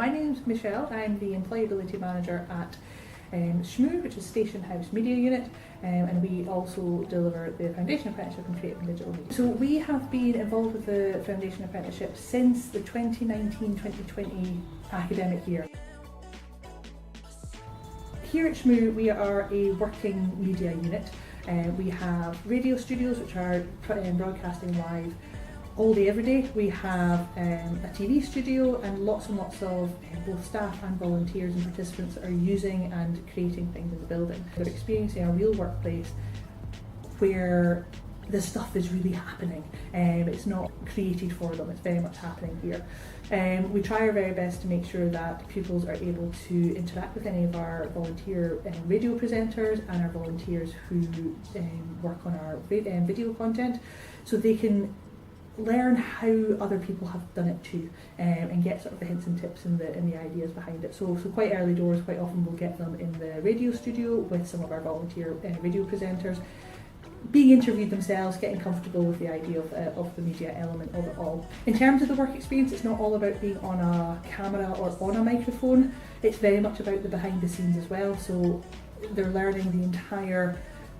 My name's Michelle. I'm the Employability Manager at SHMU, which is Station House Media Unit, and we also deliver the Foundation Apprenticeship in Creative and Digital Media. So we have been involved with the Foundation Apprenticeship since the 2019-2020 academic year. Here at SHMU we are a working media unit. We have radio studios which are broadcasting live all day every day. We have a TV studio and lots of both staff and volunteers and participants that are using and creating things in the building. They're experiencing a real workplace where the stuff is really happening. It's not created for them, it's very much happening here. We try our very best to make sure that pupils are able to interact with any of our volunteer radio presenters and our volunteers who work on our video content, so they can learn how other people have done it too, and get sort of the hints and tips and the ideas behind it. So quite early doors, quite often we'll get them in the radio studio with some of our volunteer radio presenters, being interviewed themselves, getting comfortable with the idea of the media element of it all. In terms of the work experience, it's not all about being on a camera or on a microphone, it's very much about the behind the scenes as well. So they're learning the entire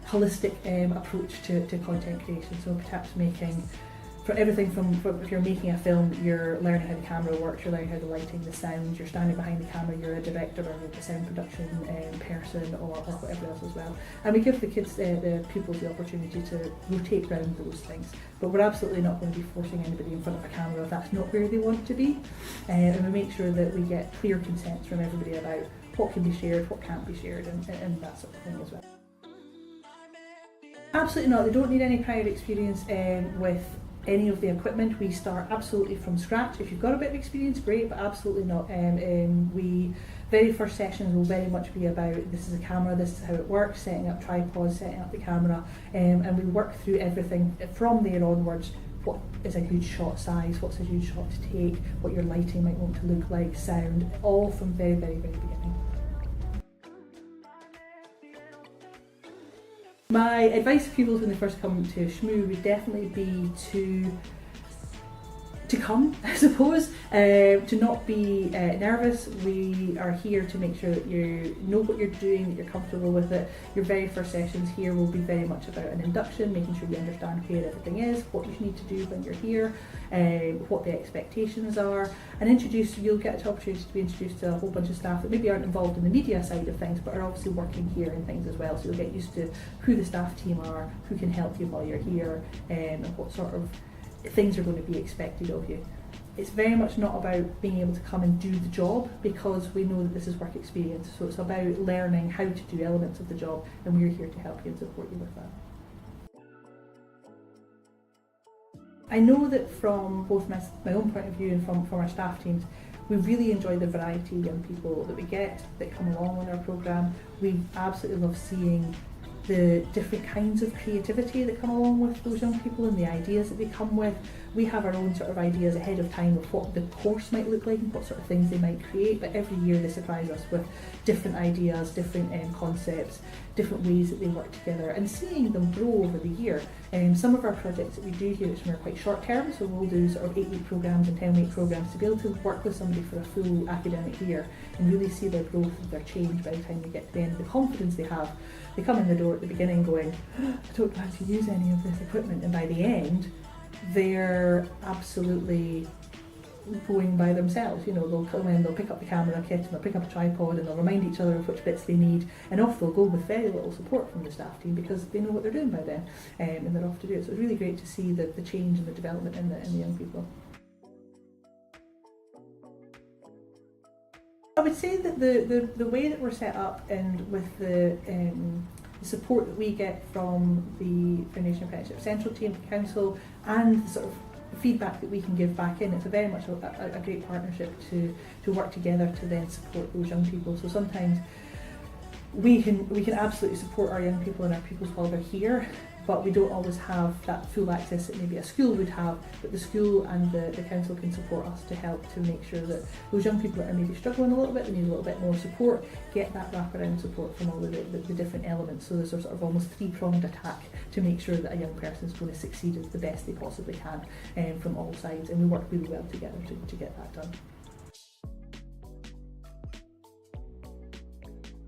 holistic approach to content creation. So perhaps making for everything from if you're making a film, you're learning how the camera works, you're learning how the lighting, the sound, you're standing behind the camera, you're a director or a sound production person or whatever else as well. And we give the kids, the pupils, the opportunity to rotate around those things. But we're absolutely not going to be forcing anybody in front of a camera if that's not where they want to be. And we make sure that we get clear consents from everybody about what can be shared, what can't be shared, and that sort of thing as well. Absolutely not, they don't need any prior experience with any of the equipment. We start absolutely from scratch. If you've got a bit of experience, great, but absolutely not. We very first sessions will very much be about this is a camera, this is how it works, setting up tripods, setting up the camera, and we work through everything from there onwards. What is a good shot size, what's a good shot to take, what your lighting might want to look like, sound, all from very beginning. My advice to pupils when they first come to SHMU would definitely be to come, I suppose, to not be nervous. We are here to make sure that you know what you're doing, that you're comfortable with it. Your very first sessions here will be very much about an induction, making sure you understand where everything is, what you need to do when you're here, what the expectations are, and you'll get an opportunity to be introduced to a whole bunch of staff that maybe aren't involved in the media side of things, but are obviously working here and things as well. So you'll get used to who the staff team are, who can help you while you're here, and what sort of things are going to be expected of you. It's very much not about being able to come and do the job, because we know that this is work experience, so it's about learning how to do elements of the job, and we're here to help you and support you with that. I know that from both my own point of view and from our staff teams, we really enjoy the variety of young people that we get that come along with our programme. We absolutely love seeing the different kinds of creativity that come along with those young people and the ideas that they come with. We have our own sort of ideas ahead of time of what the course might look like and what sort of things they might create, but every year they surprise us with different ideas, different concepts, different ways that they work together, and seeing them grow over the year. Some of our projects that we do here are quite short term, so we'll do sort of 8-week programmes and 10-week programmes to be able to work with somebody for a full academic year and really see their growth and their change by the time they get to the end, the confidence they have. They come in the door at the beginning going, I don't know how to use any of this equipment, and by the end they're absolutely going by themselves. You know, they'll come in, they'll pick up the camera kit and they'll pick up a tripod and they'll remind each other of which bits they need, and off they'll go with very little support from the staff team because they know what they're doing by then, and they're off to do it. So it's really great to see the change and the development in the young people. I would say that the way that we're set up and with the support that we get from the Foundation Apprenticeship Central Team, the Council, and the sort of feedback that we can give back in, it's very much a great partnership to work together to then support those young people. So sometimes we can absolutely support our young people and our pupils while they're here, but we don't always have that full access that maybe a school would have, but the school and the council can support us to help to make sure that those young people that are maybe struggling a little bit, they need a little bit more support, get that wraparound support from all of the different elements. So there's a sort of almost three-pronged attack to make sure that a young person is going to succeed as the best they possibly can from all sides, and we work really well together to get that done.